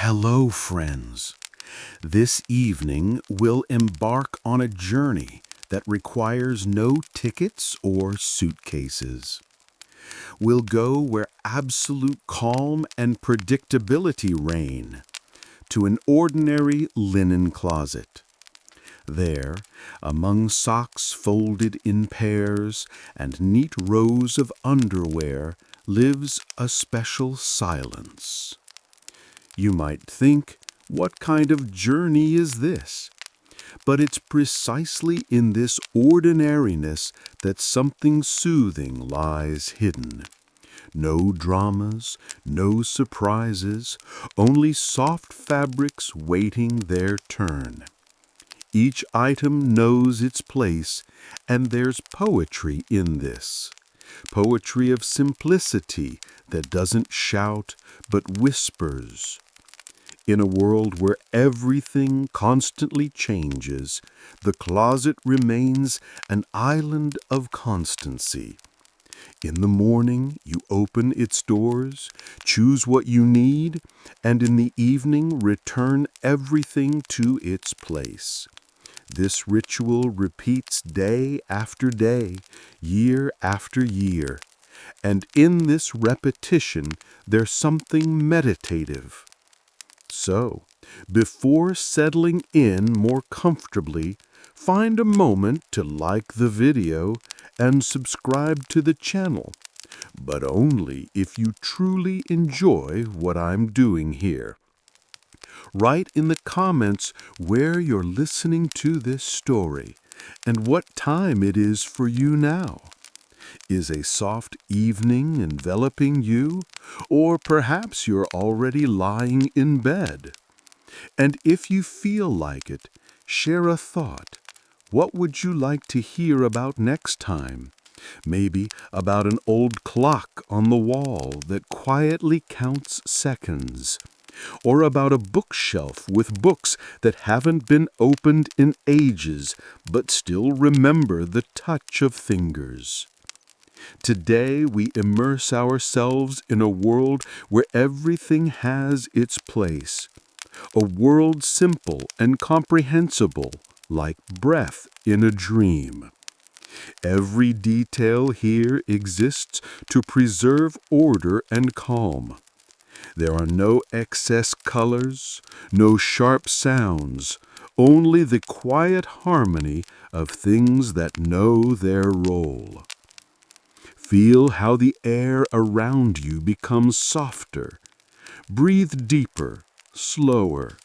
Hello, friends. This evening we'll embark on a journey that requires no tickets or suitcases. We'll go where absolute calm and predictability reign, to an ordinary linen closet. There, among socks folded in pairs and neat rows of underwear, lives a special silence. You might think, what kind of journey is this? But it's precisely in this ordinariness that something soothing lies hidden. No dramas, no surprises, only soft fabrics waiting their turn. Each item knows its place, and there's poetry in this. Poetry of simplicity that doesn't shout but whispers. In a world where everything constantly changes, the closet remains an island of constancy. In the morning, you open its doors, choose what you need, and in the evening return everything to its place. This ritual repeats day after day, year after year, and in this repetition there's something meditative. So, before settling in more comfortably, find a moment to like the video and subscribe to the channel, but only if you truly enjoy what I'm doing here. Write in the comments where you're listening to this story and what time it is for you now. Is a soft evening enveloping you, or perhaps you're already lying in bed? And if you feel like it, share a thought. What would you like to hear about next time? Maybe about an old clock on the wall that quietly counts seconds. Or about a bookshelf with books that haven't been opened in ages, but still remember the touch of fingers. Today we immerse ourselves in a world where everything has its place. A world simple and comprehensible, like breath in a dream. Every detail here exists to preserve order and calm. There are no excess colors, no sharp sounds, only the quiet harmony of things that know their role. Feel how the air around you becomes softer. Breathe deeper, slower.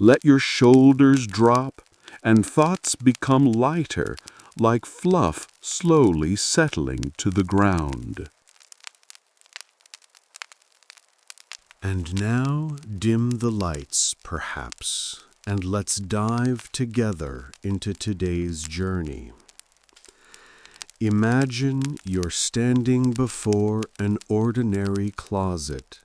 Let your shoulders drop, and thoughts become lighter, like fluff slowly settling to the ground. And now dim the lights, perhaps, and let's dive together into today's journey. Imagine you're standing before an ordinary closet.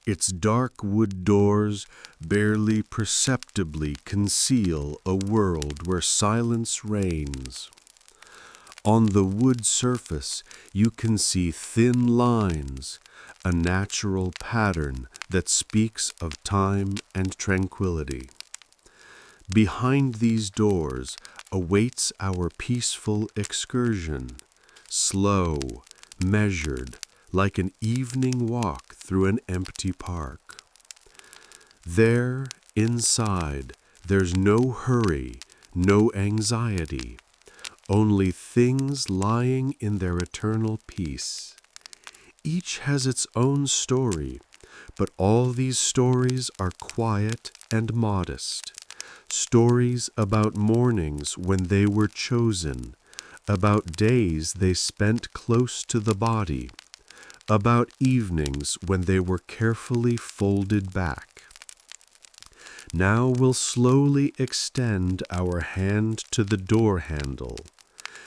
Its dark wood doors barely perceptibly conceal a world where silence reigns. On the wood surface, you can see thin lines, a natural pattern that speaks of time and tranquility. Behind these doors awaits our peaceful excursion, slow, measured, like an evening walk through an empty park. There, inside, there's no hurry, no anxiety, only things lying in their eternal peace. Each has its own story, but all these stories are quiet and modest. Stories about mornings when they were chosen, about days they spent close to the body, about evenings when they were carefully folded back. Now we'll slowly extend our hand to the door handle,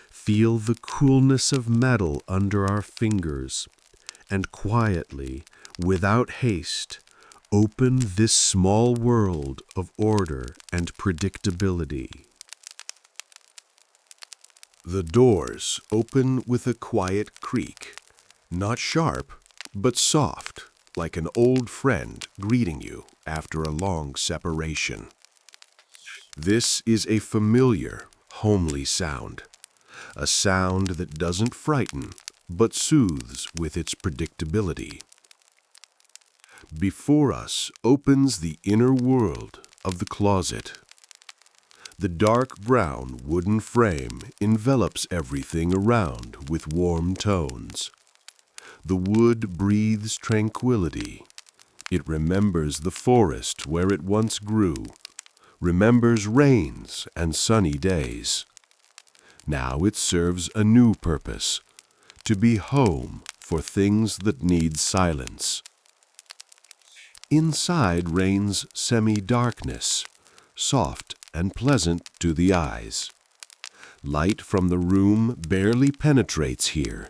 feel the coolness of metal under our fingers, and quietly, without haste, open this small world of order and predictability. The doors open with a quiet creak, not sharp, but soft, like an old friend greeting you after a long separation. This is a familiar, homely sound, a sound that doesn't frighten, but soothes with its predictability. Before us opens the inner world of the closet. The dark brown wooden frame envelops everything around with warm tones. The wood breathes tranquility. It remembers the forest where it once grew, remembers rains and sunny days. Now it serves a new purpose, to be home for things that need silence. Inside reigns semi-darkness, soft and pleasant to the eyes. Light from the room barely penetrates here,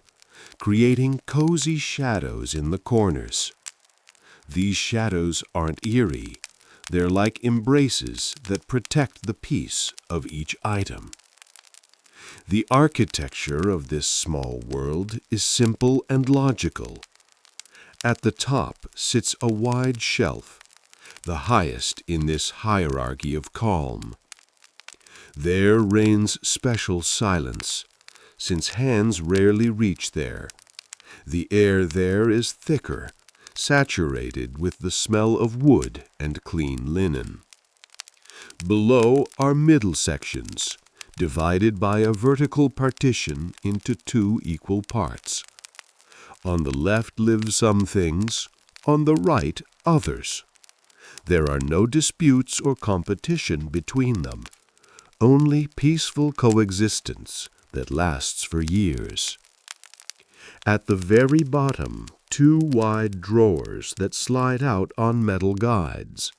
creating cozy shadows in the corners. These shadows aren't eerie, they're like embraces that protect the peace of each item. The architecture of this small world is simple and logical. At the top sits a wide shelf, the highest in this hierarchy of calm. There reigns special silence, since hands rarely reach there. The air there is thicker, saturated with the smell of wood and clean linen. Below are middle sections, divided by a vertical partition into two equal parts. On the left live some things, on the right others. There are no disputes or competition between them, only peaceful coexistence that lasts for years. At the very bottom, two wide drawers that slide out on metal guides.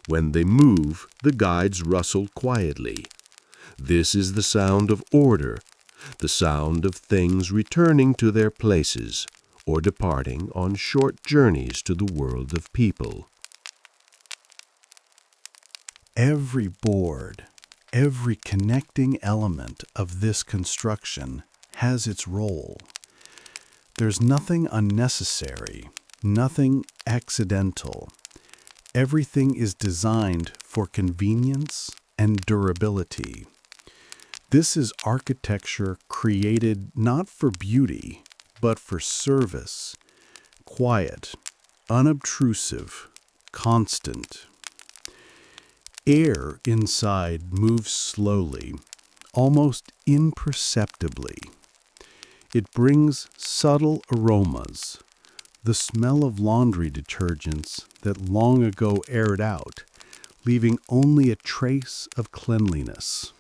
When they move, the guides rustle quietly. This is the sound of order, the sound of things returning to their places or departing on short journeys to the world of people. Every board, every connecting element of this construction has its role. There's nothing unnecessary, nothing accidental. Everything is designed for convenience and durability. This is architecture created not for beauty, but for service, quiet, unobtrusive, constant. Air inside moves slowly, almost imperceptibly. It brings subtle aromas, the smell of laundry detergents that long ago aired out, leaving only a trace of cleanliness.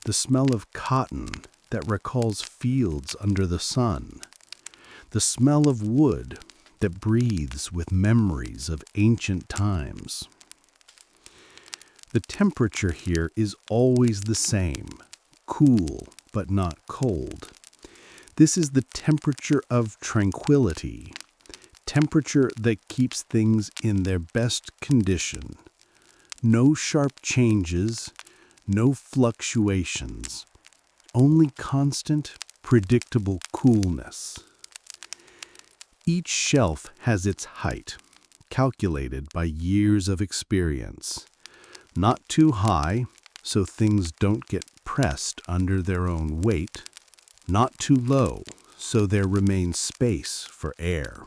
The smell of cotton that recalls fields under the sun. The smell of wood that breathes with memories of ancient times. The temperature here is always the same, cool but not cold. This is the temperature of tranquility, temperature that keeps things in their best condition. No sharp changes, no fluctuations, only constant, predictable coolness. Each shelf has its height, calculated by years of experience. Not too high, so things don't get pressed under their own weight. Not too low, so there remains space for air.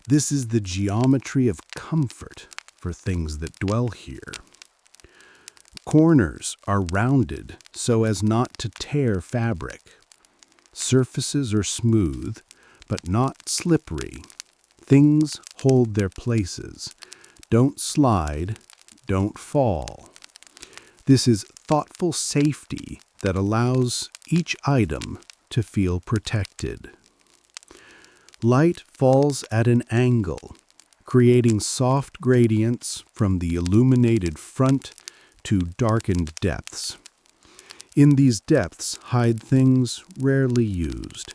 This is the geometry of comfort for things that dwell here. Corners are rounded so as not to tear fabric. Surfaces are smooth, but not slippery. Things hold their places. Don't slide, don't fall. This is thoughtful safety that allows each item to feel protected. Light falls at an angle, creating soft gradients from the illuminated front to darkened depths. In these depths hide things rarely used.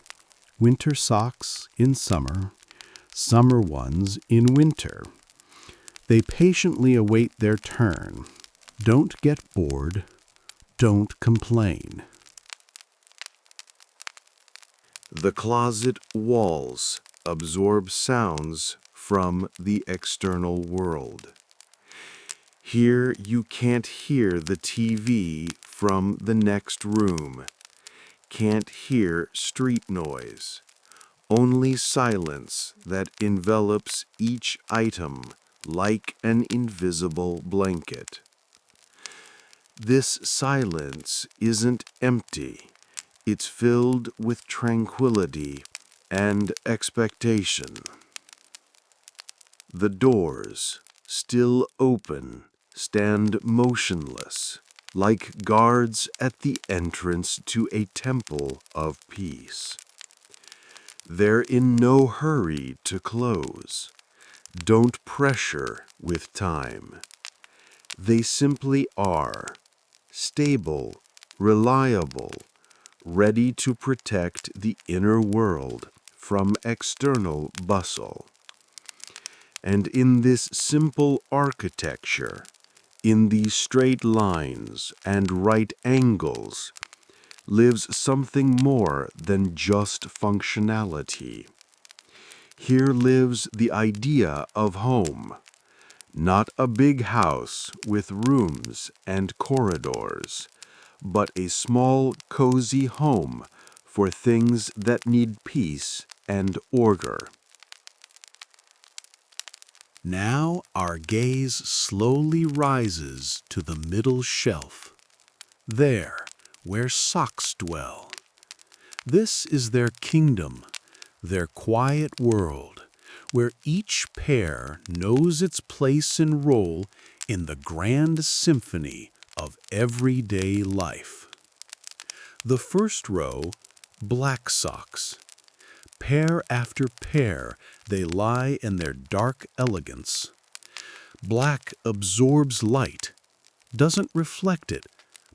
Winter socks in summer, summer ones in winter. They patiently await their turn. Don't get bored. Don't complain. The closet walls absorb sounds from the external world. Here you can't hear the TV from the next room, can't hear street noise, only silence that envelops each item like an invisible blanket. This silence isn't empty, it's filled with tranquility and expectation. The doors, still open, stand motionless, like guards at the entrance to a temple of peace. They're in no hurry to close. Don't pressure with time. They simply are, stable, reliable, ready to protect the inner world from external bustle. And in this simple architecture, in these straight lines and right angles, lives something more than just functionality. Here lives the idea of home, not a big house with rooms and corridors, but a small, cozy home for things that need peace and order. Now our gaze slowly rises to the middle shelf, there where socks dwell. This is their kingdom, their quiet world, where each pair knows its place and role in the grand symphony of everyday life. The first row, black socks. Pair after pair, they lie in their dark elegance. Black absorbs light, doesn't reflect it,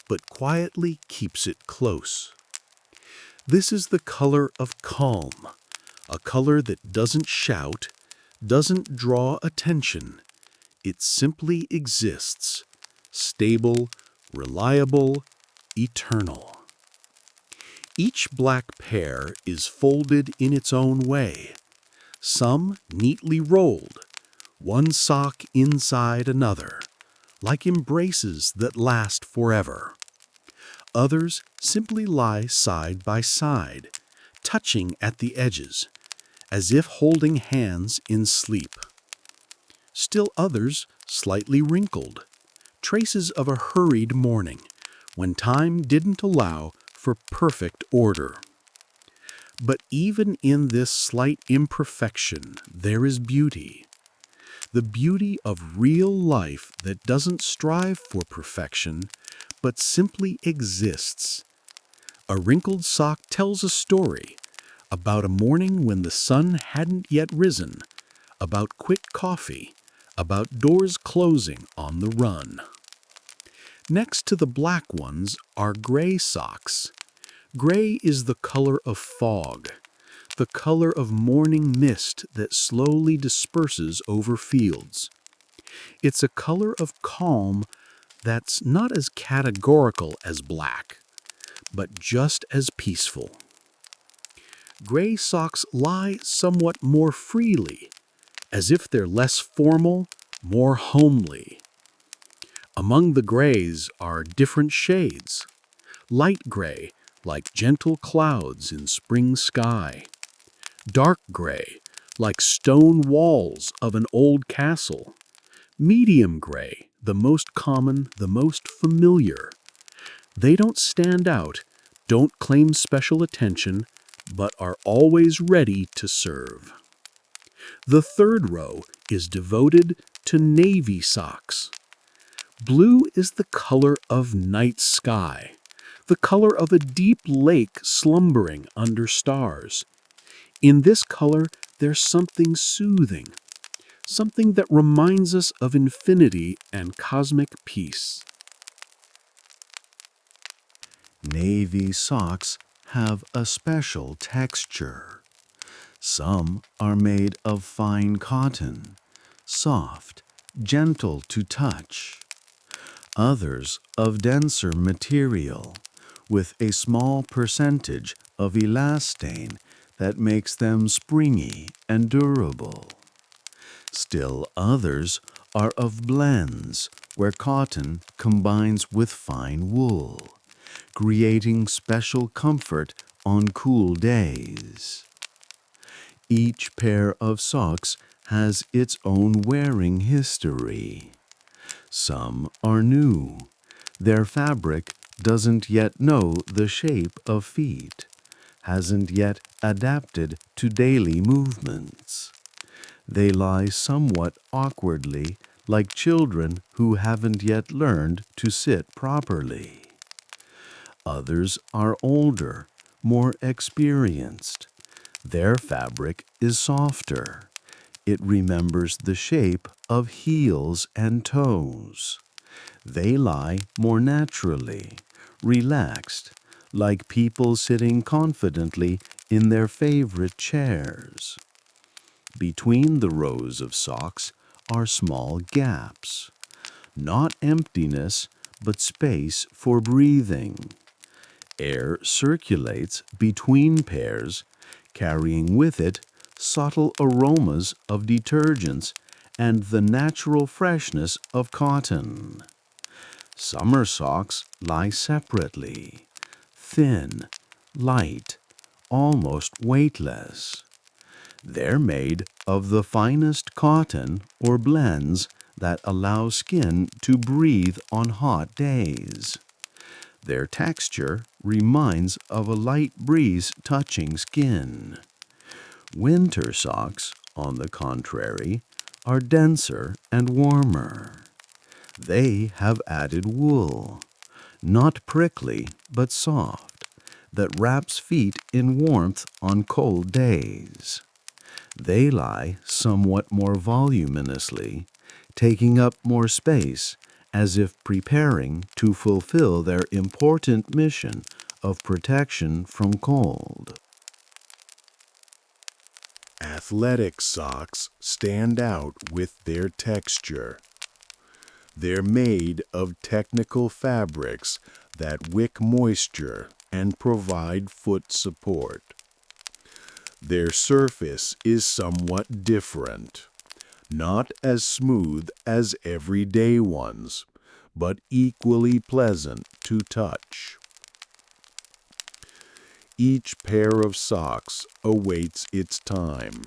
but quietly keeps it close. This is the color of calm, a color that doesn't shout, doesn't draw attention. It simply exists, stable, reliable, eternal. Each black pair is folded in its own way, some neatly rolled, one sock inside another, like embraces that last forever. Others simply lie side by side, touching at the edges, as if holding hands in sleep. Still others slightly wrinkled, traces of a hurried morning, when time didn't allow for perfect order. But even in this slight imperfection, there is beauty. The beauty of real life that doesn't strive for perfection, but simply exists. A wrinkled sock tells a story about a morning when the sun hadn't yet risen, about quick coffee, about doors closing on the run. Next to the black ones are gray socks. Gray is the color of fog, the color of morning mist that slowly disperses over fields. It's a color of calm that's not as categorical as black, but just as peaceful. Gray socks lie somewhat more freely, as if they're less formal, more homely. Among the grays are different shades. Light gray, like gentle clouds in spring sky. Dark gray, like stone walls of an old castle. Medium gray, the most common, the most familiar. They don't stand out, don't claim special attention, but are always ready to serve. The third row is devoted to navy socks. Blue is the color of night sky, the color of a deep lake slumbering under stars. In this color, there's something soothing, something that reminds us of infinity and cosmic peace. Navy socks have a special texture. Some are made of fine cotton, soft, gentle to touch. Others of denser material, with a small percentage of elastane that makes them springy and durable. Still others are of blends where cotton combines with fine wool, creating special comfort on cool days. Each pair of socks has its own wearing history. Some are new. Their fabric doesn't yet know the shape of feet, hasn't yet adapted to daily movements. They lie somewhat awkwardly, like children who haven't yet learned to sit properly. Others are older, more experienced. Their fabric is softer. It remembers the shape of heels and toes. They lie more naturally, relaxed, like people sitting confidently in their favorite chairs. Between the rows of socks are small gaps, not emptiness, but space for breathing. Air circulates between pairs, carrying with it subtle aromas of detergents and the natural freshness of cotton. Summer socks lie separately, thin, light, almost weightless. They're made of the finest cotton or blends that allow skin to breathe on hot days. Their texture reminds of a light breeze touching skin. Winter socks, on the contrary, are denser and warmer. They have added wool, not prickly but soft, that wraps feet in warmth on cold days. They lie somewhat more voluminously, taking up more space, as if preparing to fulfill their important mission of protection from cold. Athletic socks stand out with their texture. They're made of technical fabrics that wick moisture and provide foot support. Their surface is somewhat different, not as smooth as everyday ones, but equally pleasant to touch. Each pair of socks awaits its time.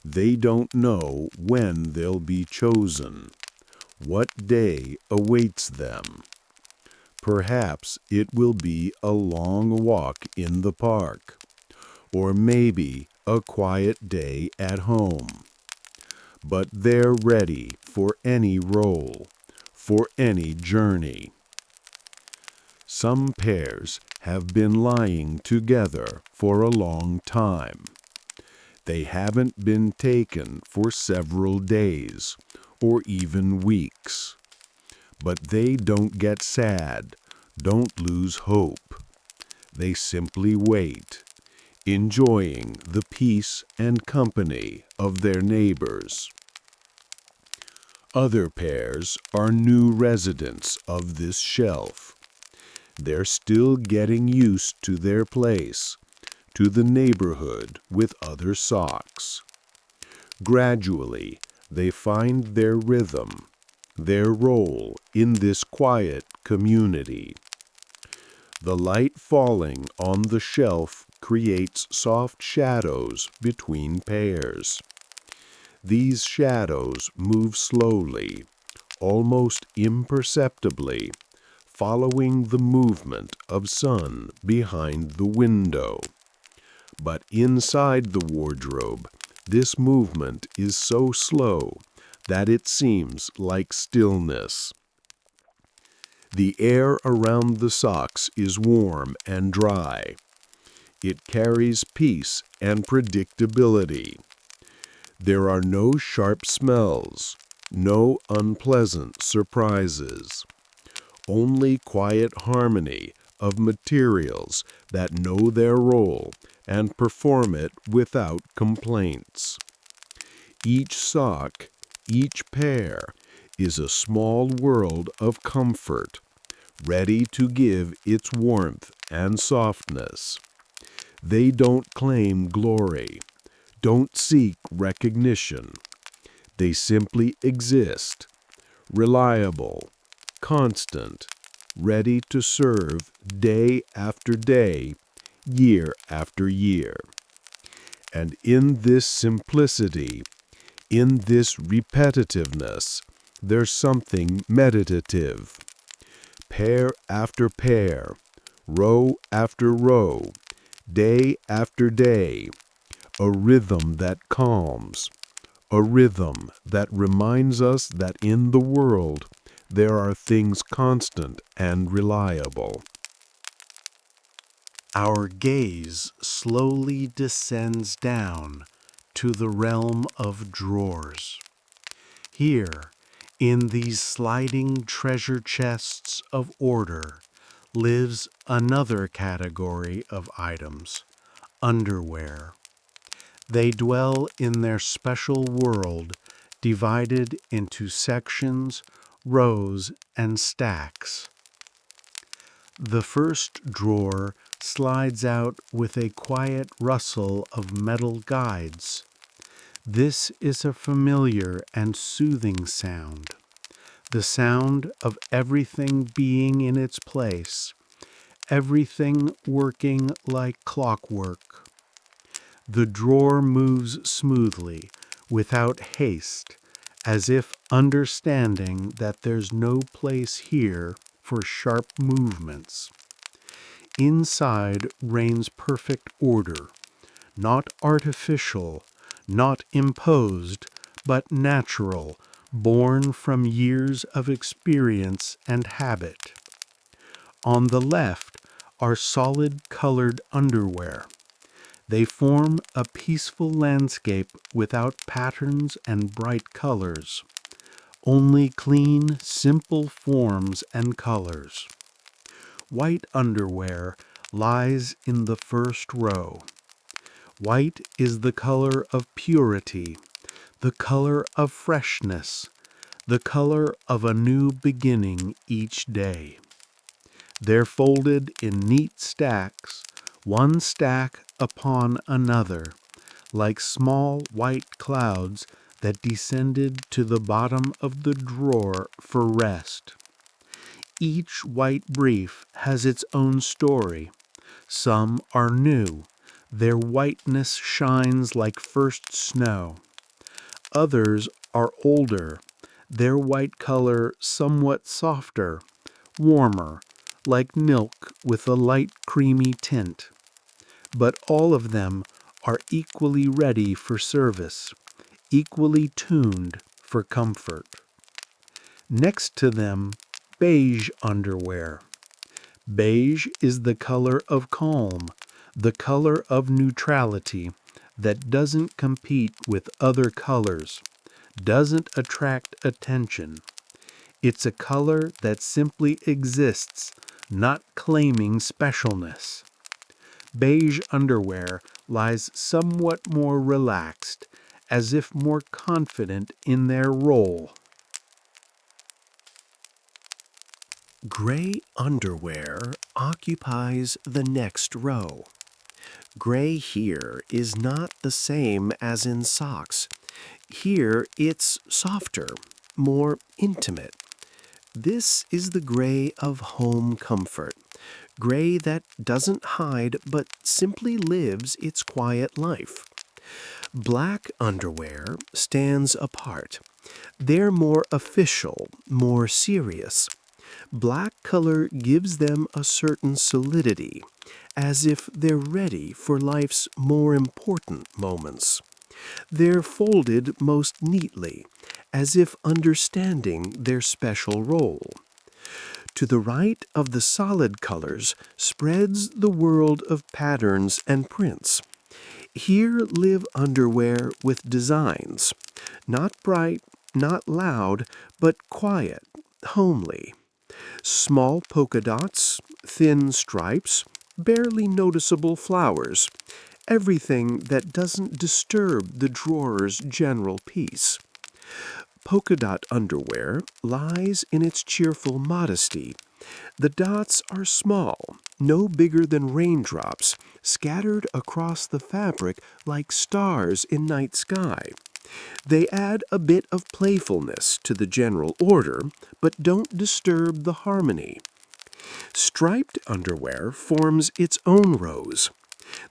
They don't know when they'll be chosen, what day awaits them. Perhaps it will be a long walk in the park, or maybe a quiet day at home. But they're ready for any role, for any journey. Some pairs have been lying together for a long time. They haven't been taken for several days or even weeks. But they don't get sad, don't lose hope. They simply wait, enjoying the peace and company of their neighbors. Other pairs are new residents of this shelf. They're still getting used to their place, to the neighborhood with other socks. Gradually, they find their rhythm, their role in this quiet community. The light falling on the shelf creates soft shadows between pairs. These shadows move slowly, almost imperceptibly, following the movement of sun behind the window. But inside the wardrobe, this movement is so slow that it seems like stillness. The air around the socks is warm and dry. It carries peace and predictability. There are no sharp smells, no unpleasant surprises. Only quiet harmony of materials that know their role and perform it without complaints. Each sock, each pair, is a small world of comfort, ready to give its warmth and softness. They don't claim glory, don't seek recognition. They simply exist, reliable, constant, ready to serve day after day, year after year. And in this simplicity, in this repetitiveness, there's something meditative. Pair after pair, row after row, day after day, a rhythm that calms, a rhythm that reminds us that in the world there are things constant and reliable. Our gaze slowly descends down to the realm of drawers. Here, in these sliding treasure chests of order, lives another category of items, underwear. They dwell in their special world, divided into sections, rows, and stacks. The first drawer slides out with a quiet rustle of metal guides. This is a familiar and soothing sound, the sound of everything being in its place, everything working like clockwork. The drawer moves smoothly, without haste, as if understanding that there's no place here for sharp movements. Inside reigns perfect order, not artificial, not imposed, but natural, born from years of experience and habit. On the left are solid colored underwear. They form a peaceful landscape without patterns and bright colors, only clean, simple forms and colors. White underwear lies in the first row. White is the color of purity, the color of freshness, the color of a new beginning each day. They're folded in neat stacks, one stack upon another, like small white clouds that descended to the bottom of the drawer for rest. Each white brief has its own story. Some are new. Their whiteness shines like first snow. Others are older, their white color somewhat softer, warmer, like milk with a light creamy tint. But all of them are equally ready for service, equally tuned for comfort. Next to them, beige underwear. Beige is the color of calm, the color of neutrality that doesn't compete with other colors, doesn't attract attention. It's a color that simply exists, not claiming specialness. Beige underwear lies somewhat more relaxed, as if more confident in their role. Gray underwear occupies the next row. Gray here is not the same as in socks. Here it's softer, more intimate. This is the gray of home comfort, gray that doesn't hide but simply lives its quiet life. Black underwear stands apart. They're more official, more serious. Black color gives them a certain solidity, as if they're ready for life's more important moments. They're folded most neatly, as if understanding their special role. To the right of the solid colors spreads the world of patterns and prints. Here live underwear with designs, not bright, not loud, but quiet, homely. Small polka dots, thin stripes, barely noticeable flowers, everything that doesn't disturb the drawer's general peace. Polka dot underwear lies in its cheerful modesty. The dots are small, no bigger than raindrops, scattered across the fabric like stars in night sky. They add a bit of playfulness to the general order, but don't disturb the harmony. Striped underwear forms its own rows.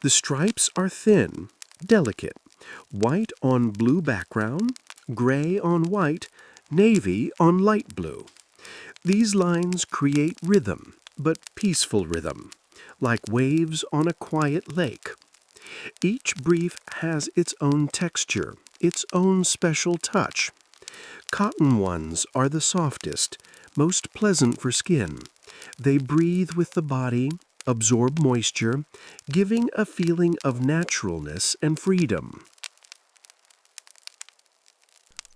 The stripes are thin, delicate, white on blue background, gray on white, navy on light blue. These lines create rhythm, but peaceful rhythm, like waves on a quiet lake. Each brief has its own texture, its own special touch. Cotton ones are the softest, most pleasant for skin. They breathe with the body, absorb moisture, giving a feeling of naturalness and freedom.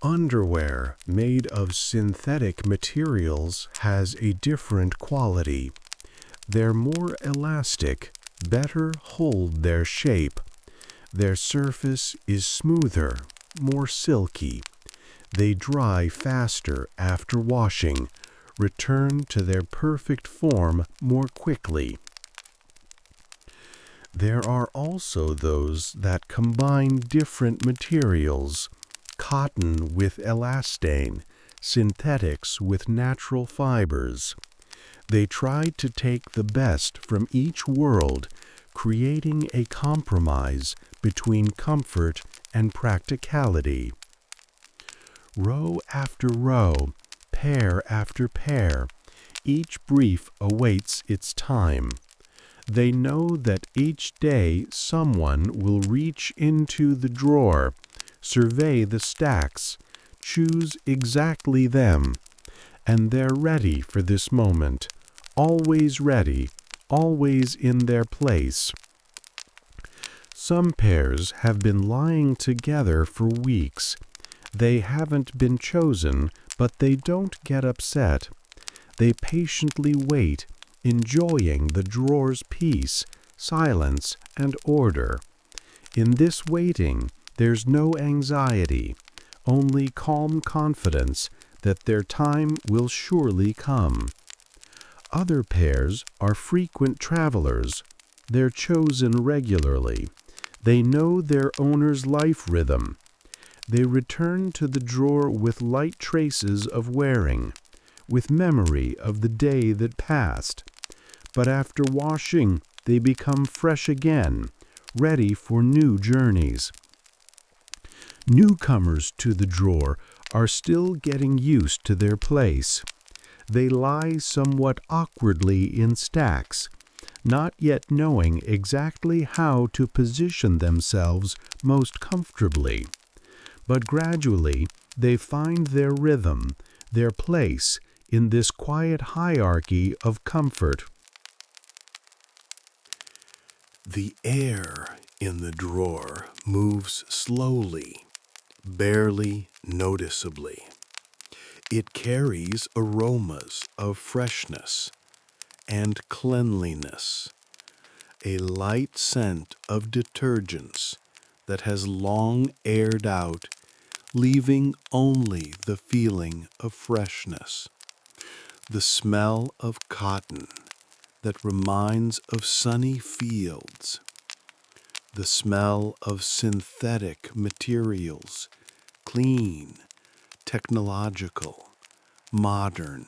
Underwear made of synthetic materials has a different quality. They're more elastic, better hold their shape. Their surface is smoother, more silky. They dry faster after washing, return to their perfect form more quickly. There are also those that combine different materials, cotton with elastane, synthetics with natural fibers. They try to take the best from each world, creating a compromise between comfort and practicality. Row after row, pair after pair, each brief awaits its time. They know that each day someone will reach into the drawer, survey the stacks, choose exactly them, and they're ready for this moment, always ready, always in their place. Some pairs have been lying together for weeks. They haven't been chosen, but they don't get upset. They patiently wait, enjoying the drawer's peace, silence, and order. In this waiting, there's no anxiety, only calm confidence that their time will surely come. Other pairs are frequent travelers. They're chosen regularly. They know their owner's life rhythm. They return to the drawer with light traces of wearing, with memory of the day that passed. But after washing, they become fresh again, ready for new journeys. Newcomers to the drawer are still getting used to their place. They lie somewhat awkwardly in stacks, not yet knowing exactly how to position themselves most comfortably. But gradually they find their rhythm, their place in this quiet hierarchy of comfort. The air in the drawer moves slowly, barely noticeably. It carries aromas of freshness and cleanliness, a light scent of detergents that has long aired out, leaving only the feeling of freshness. The smell of cotton that reminds of sunny fields. The smell of synthetic materials, clean, technological, modern.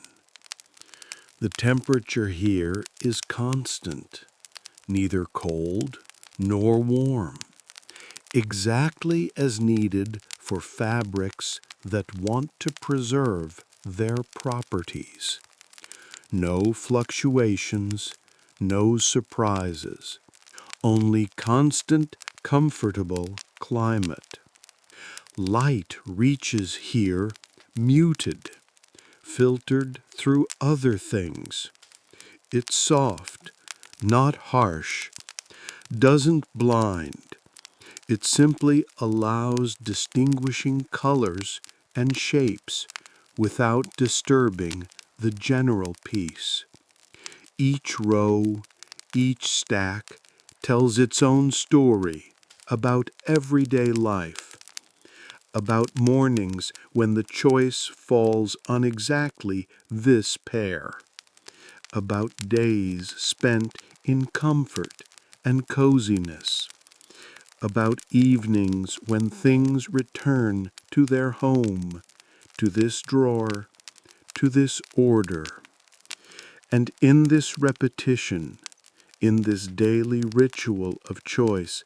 The temperature here is constant, neither cold nor warm, exactly as needed for fabrics that want to preserve their properties. No fluctuations, no surprises, only constant, comfortable climate. Light reaches here muted, filtered through other things. It's soft, not harsh, doesn't blind. It simply allows distinguishing colors and shapes without disturbing the general piece. Each row, each stack tells its own story about everyday life, about mornings when the choice falls on exactly this pair, about days spent in comfort and coziness, about evenings when things return to their home, to this drawer, to this order. And in this repetition, in this daily ritual of choice,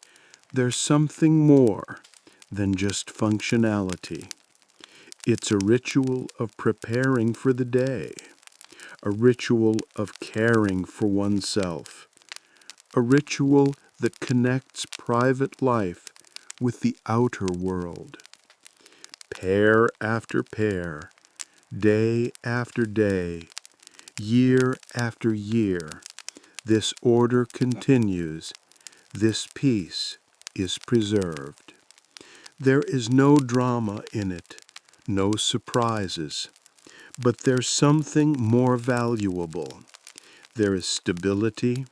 there's something more than just functionality. It's a ritual of preparing for the day, a ritual of caring for oneself, a ritual that connects private life with the outer world. Pair after pair, day after day, year after year, this order continues, this peace is preserved. There is no drama in it, no surprises, but there's something more valuable. There is stability,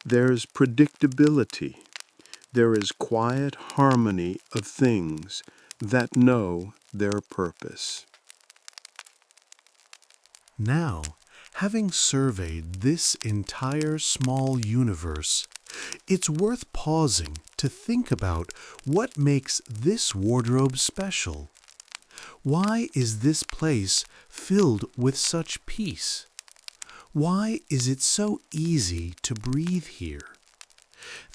there is predictability, there is quiet harmony of things that know their purpose. Now, having surveyed this entire small universe, it's worth pausing to think about what makes this wardrobe special. Why is this place filled with such peace? Why is it so easy to breathe here?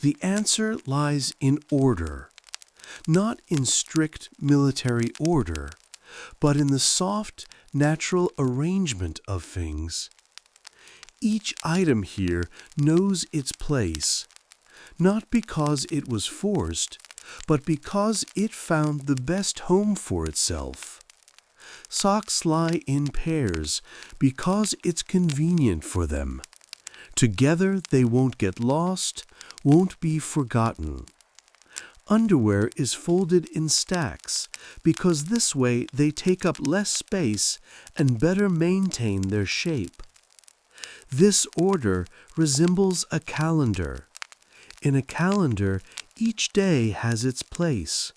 The answer lies in order, not in strict military order, but in the soft, natural arrangement of things. Each item here knows its place, not because it was forced, but because it found the best home for itself. Socks lie in pairs because it's convenient for them. Together they won't get lost, won't be forgotten. Underwear is folded in stacks because this way they take up less space and better maintain their shape. This order resembles a calendar. In a calendar, each day has its place.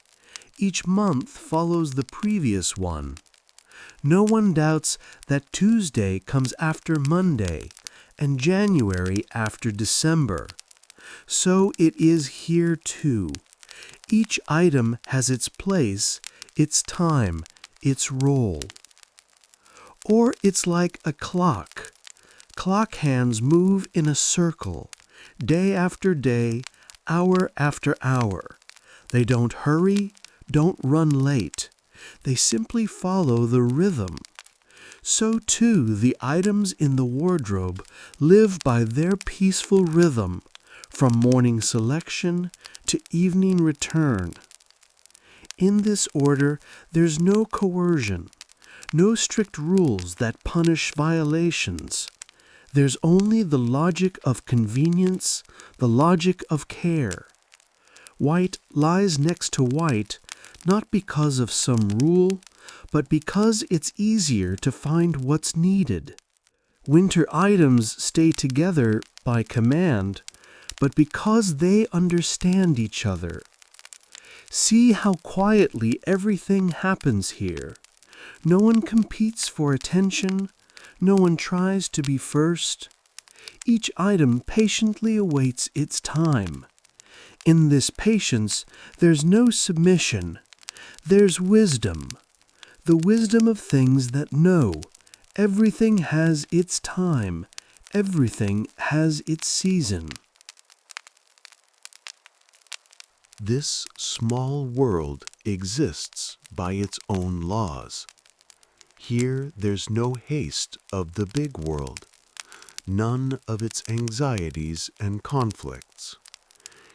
Each month follows the previous one. No one doubts that Tuesday comes after Monday and January after December. So it is here too. Each item has its place, its time, its role. Or it's like a clock. Clock hands move in a circle, day after day, hour after hour. They don't hurry, don't run late. They simply follow the rhythm. So too the items in the wardrobe live by their peaceful rhythm, from morning selection to evening return. In this order, there's no coercion, no strict rules that punish violations. There's only the logic of convenience, the logic of care. White lies next to white, not because of some rule, but because it's easier to find what's needed. Winter items stay together by command, but because they understand each other. See how quietly everything happens here. No one competes for attention. No one tries to be first. Each item patiently awaits its time. In this patience, there's no submission. There's wisdom. The wisdom of things that know. Everything has its time. Everything has its season. This small world exists by its own laws. Here there's no haste of the big world, none of its anxieties and conflicts.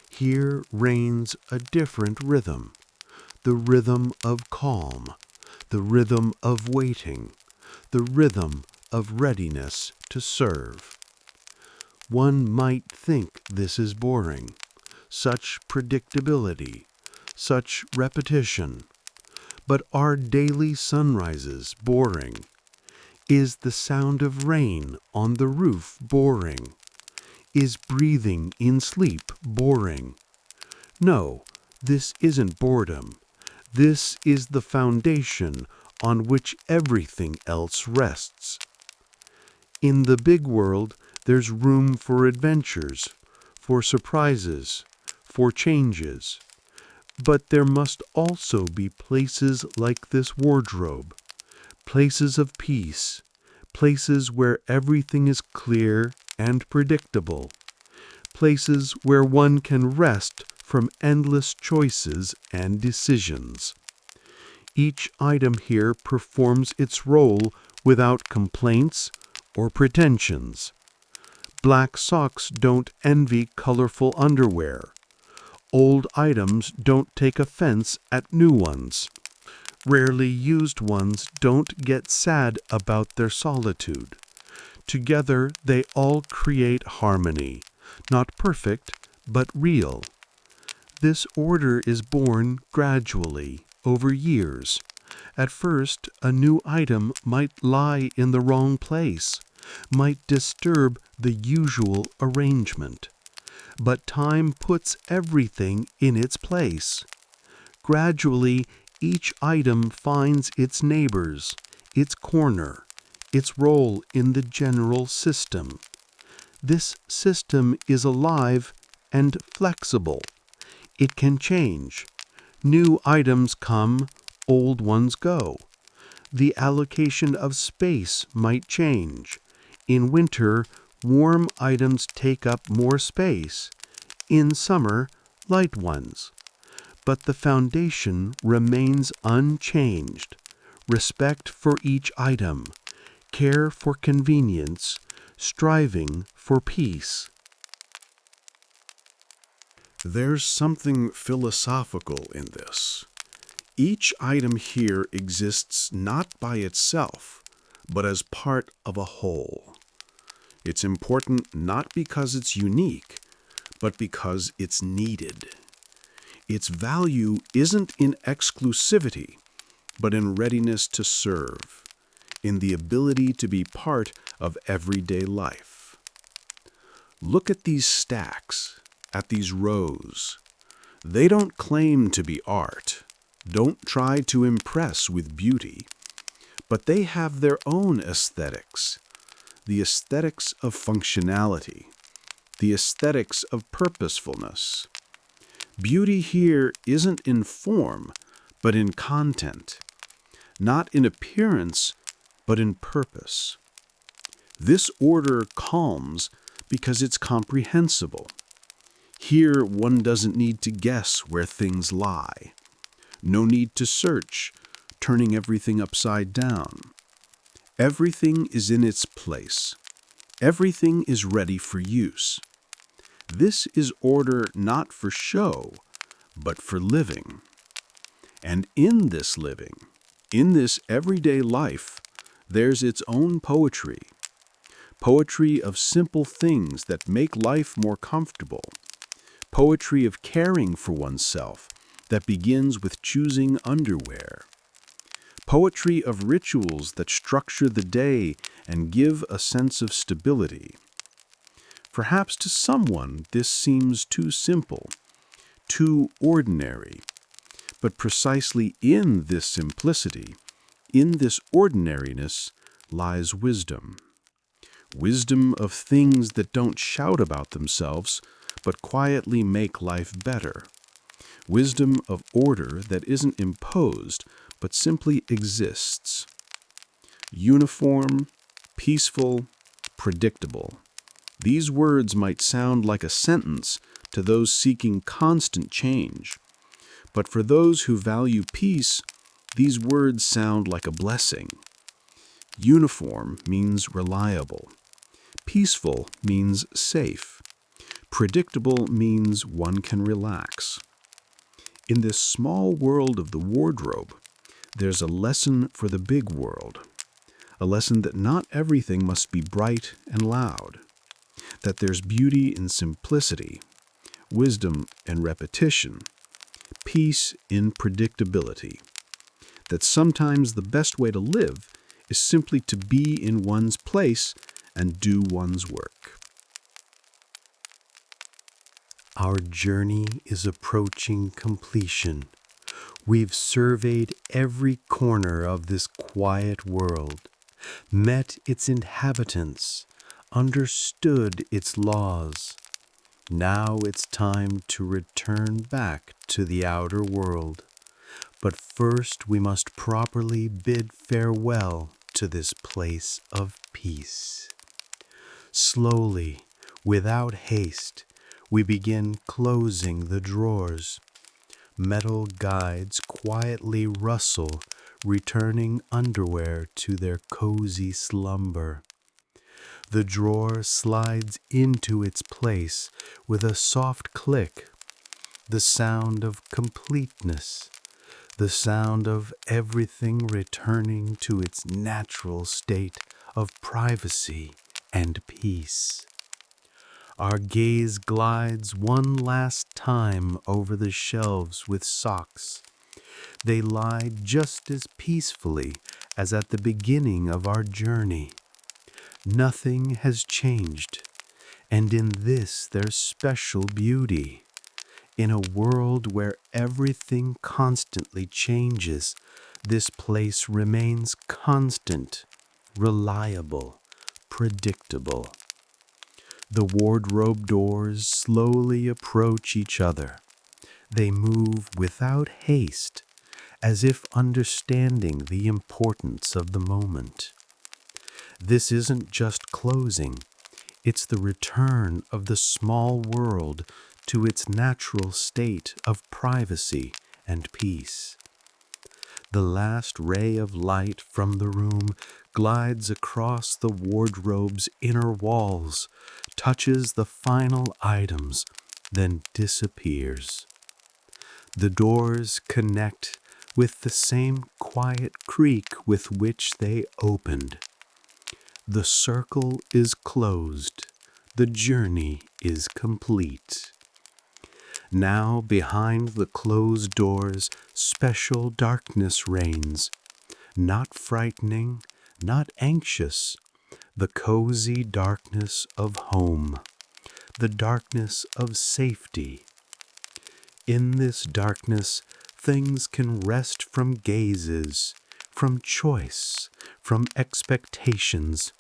Here reigns a different rhythm, the rhythm of calm, the rhythm of waiting, the rhythm of readiness to serve. One might think this is boring, such predictability, such repetition. But are daily sunrises boring? Is the sound of rain on the roof boring? Is breathing in sleep boring? No, this isn't boredom. This is the foundation on which everything else rests. In the big world, there's room for adventures, for surprises, for changes. But there must also be places like this wardrobe, places of peace, places where everything is clear and predictable, places where one can rest from endless choices and decisions. Each item here performs its role without complaints or pretensions. Black socks don't envy colorful underwear. Old items don't take offense at new ones. Rarely used ones don't get sad about their solitude. Together they all create harmony, not perfect, but real. This order is born gradually, over years. At first, a new item might lie in the wrong place, might disturb the usual arrangement. But time puts everything in its place. Gradually, each item finds its neighbors, its corner, its role in the general system. This system is alive and flexible. It can change. New items come, old ones go. The allocation of space might change. In winter, warm items take up more space. In summer, light ones. But the foundation remains unchanged. Respect for each item, care for convenience, striving for peace. There's something philosophical in this. Each item here exists not by itself, but as part of a whole. It's important not because it's unique, but because it's needed. Its value isn't in exclusivity, but in readiness to serve, in the ability to be part of everyday life. Look at these stacks, at these rows. They don't claim to be art, don't try to impress with beauty, but they have their own aesthetics, the aesthetics of functionality, the aesthetics of purposefulness. Beauty here isn't in form, but in content, not in appearance, but in purpose. This order calms because it's comprehensible. Here one doesn't need to guess where things lie. No need to search, turning everything upside down. Everything is in its place. Everything is ready for use. This is order not for show, but for living. And in this living, in this everyday life, there's its own poetry. Poetry of simple things that make life more comfortable. Poetry of caring for oneself that begins with choosing underwear. Poetry of rituals that structure the day and give a sense of stability. Perhaps to someone this seems too simple, too ordinary. But precisely in this simplicity, in this ordinariness, lies wisdom. Wisdom of things that don't shout about themselves, but quietly make life better. Wisdom of order that isn't imposed, but simply exists. Uniform, peaceful, predictable. These words might sound like a sentence to those seeking constant change. But for those who value peace, these words sound like a blessing. Uniform means reliable. Peaceful means safe. Predictable means one can relax. In this small world of the wardrobe, there's a lesson for the big world. A lesson that not everything must be bright and loud. That there's beauty in simplicity, wisdom in repetition, peace in predictability. That sometimes the best way to live is simply to be in one's place and do one's work. Our journey is approaching completion. We've surveyed every corner of this quiet world, met its inhabitants, understood its laws. Now it's time to return back to the outer world. But first we must properly bid farewell to this place of peace. Slowly, without haste, we begin closing the drawers. Metal guides quietly rustle, returning underwear to their cozy slumber. The drawer slides into its place with a soft click, the sound of completeness, the sound of everything returning to its natural state of privacy and peace. Our gaze glides one last time over the shelves with socks. They lie just as peacefully as at the beginning of our journey. Nothing has changed, and in this there's special beauty. In a world where everything constantly changes, this place remains constant, reliable, predictable. The wardrobe doors slowly approach each other. They move without haste, as if understanding the importance of the moment. This isn't just closing, it's the return of the small world to its natural state of privacy and peace. The last ray of light from the room glides across the wardrobe's inner walls, touches the final items, then disappears. The doors connect with the same quiet creak with which they opened. The circle is closed. The journey is complete. Now, behind the closed doors, special darkness reigns. Not frightening, not anxious, the cozy darkness of home, the darkness of safety. In this darkness, things can rest from gazes, from choice, from expectations.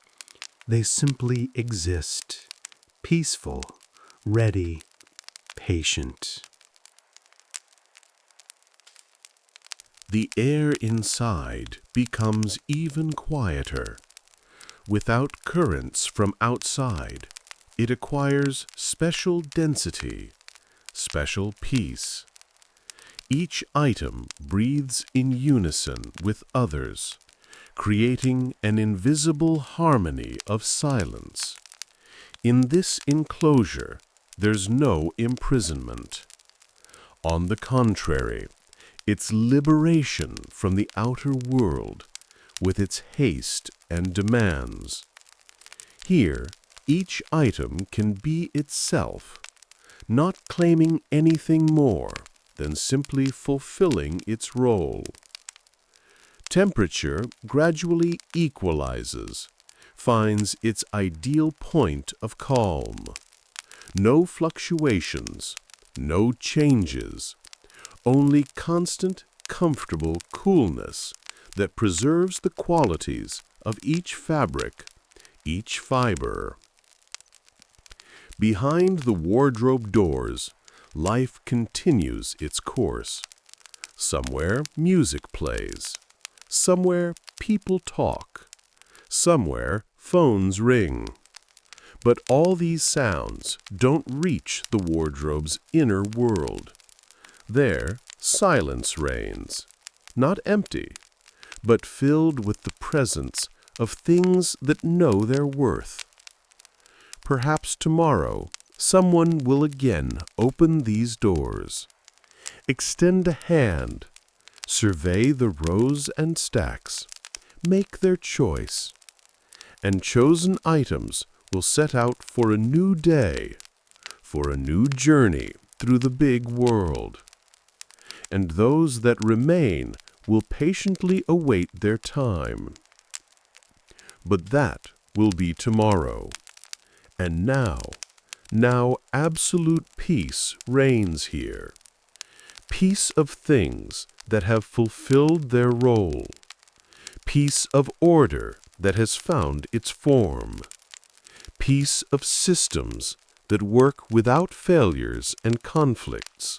They simply exist, peaceful, ready, patient. The air inside becomes even quieter. Without currents from outside, it acquires special density, special peace. Each item breathes in unison with others, creating an invisible harmony of silence. In this enclosure, there's no imprisonment. On the contrary, it's liberation from the outer world, with its haste and demands. Here, each item can be itself, not claiming anything more than simply fulfilling its role. Temperature gradually equalizes, finds its ideal point of calm. No fluctuations, no changes, only constant, comfortable coolness that preserves the qualities of each fabric, each fiber. Behind the wardrobe doors, life continues its course. Somewhere music plays, somewhere people talk, somewhere phones ring. But all these sounds don't reach the wardrobe's inner world. There, silence reigns, not empty, but filled with the presence of things that know their worth. Perhaps tomorrow, someone will again open these doors, extend a hand, survey the rows and stacks, make their choice, and chosen items will set out for a new day, for a new journey through the big world. And those that remain will patiently await their time. But that will be tomorrow. And now absolute peace reigns here. Peace of things that have fulfilled their role. Peace of order that has found its form. Peace of systems that work without failures and conflicts.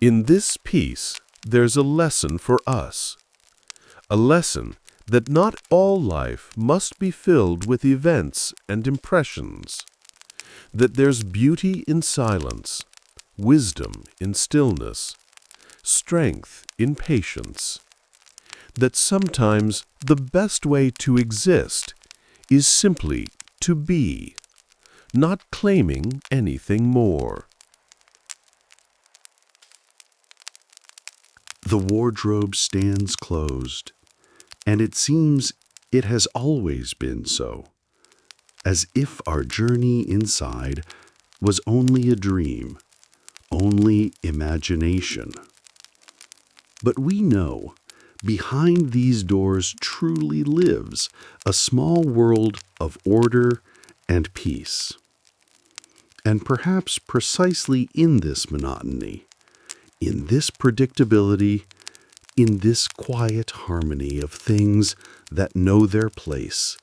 In this piece, there's a lesson for us. A lesson that not all life must be filled with events and impressions. That there's beauty in silence, wisdom in stillness, strength in patience. That sometimes the best way to exist is simply to be, not claiming anything more. The wardrobe stands closed, and it seems it has always been so, as if our journey inside was only a dream, only imagination. But we know behind these doors truly lives a small world of order and peace. And perhaps precisely in this monotony, in this predictability, in this quiet harmony of things that know their place,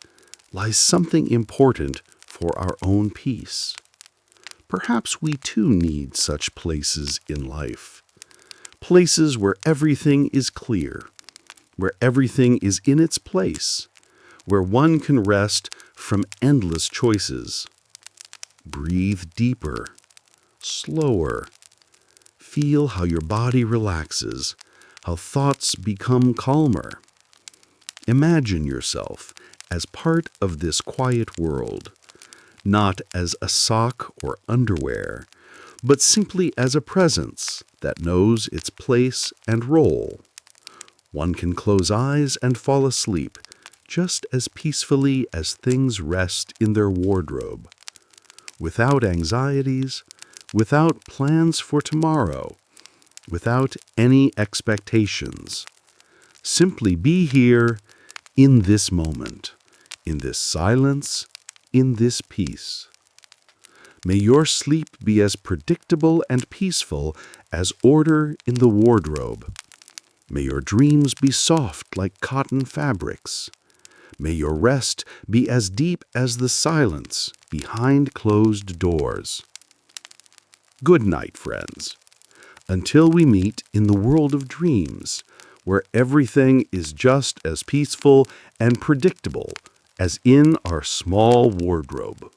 lies something important for our own peace. Perhaps we too need such places in life. Places where everything is clear, where everything is in its place, where one can rest from endless choices. Breathe deeper, slower. Feel how your body relaxes, how thoughts become calmer. Imagine yourself as part of this quiet world, not as a sock or underwear, but simply as a presence that knows its place and role. One can close eyes and fall asleep just as peacefully as things rest in their wardrobe, without anxieties, without plans for tomorrow, without any expectations. Simply be here in this moment, in this silence, in this peace. May your sleep be as predictable and peaceful as order in the wardrobe. May your dreams be soft like cotton fabrics. May your rest be as deep as the silence behind closed doors. Good night, friends. Until we meet in the world of dreams, where everything is just as peaceful and predictable as in our small wardrobe.